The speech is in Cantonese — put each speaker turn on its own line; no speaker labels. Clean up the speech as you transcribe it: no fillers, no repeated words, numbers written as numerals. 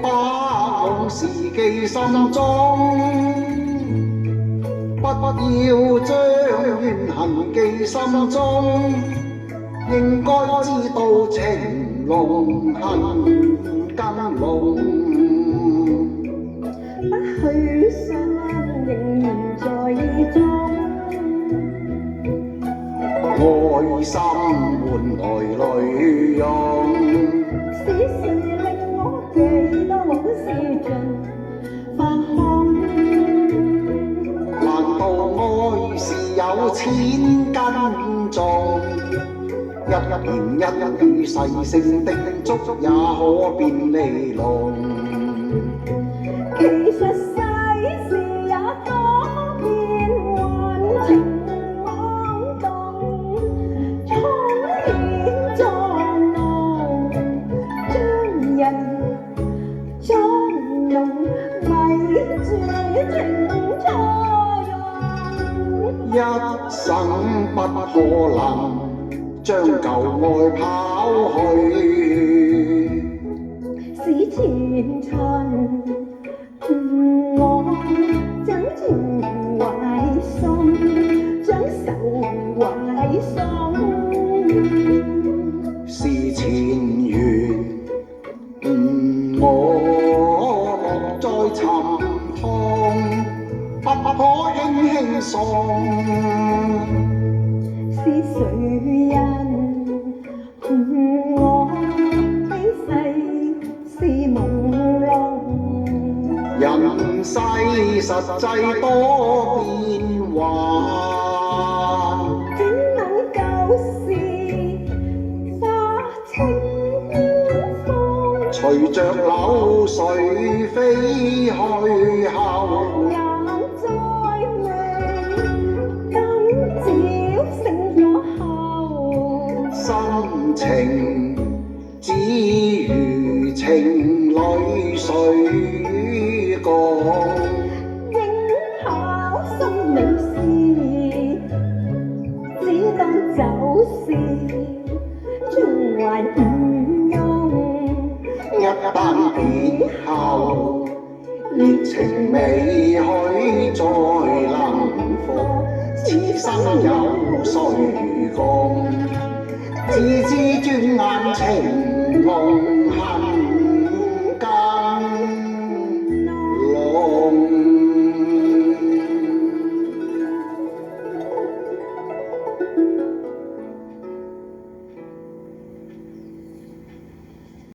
把往事記心中，不要將怨恨記心中。應該知道情濃恨更濃，
不許傷仍然在意中。
愛心換來淚湧，
是誰令我記得往事盡發空？
難道愛是有千斤重？一言一語細聲叮囑也可變利弄。
其實世事也多變幻，情妄動，蒼天作弄，將人捉弄，迷住情錯用。
一生不可能將舊愛拋去，
是前塵我將情懷送，將愁懷送。
是前緣我莫再沉痛，不可輕輕送。
是誰人我的世是朦朧？
人世實際多變幻，
怎能舊時化清風？
隨着流水飛去後，
眼再明，燈照星火後。
心情只如情淚水降，
應考心理事，只當走時縱還唔用。
一旦別後，熱情未許再能復，此生有誰共？只知轉眼情濃恨。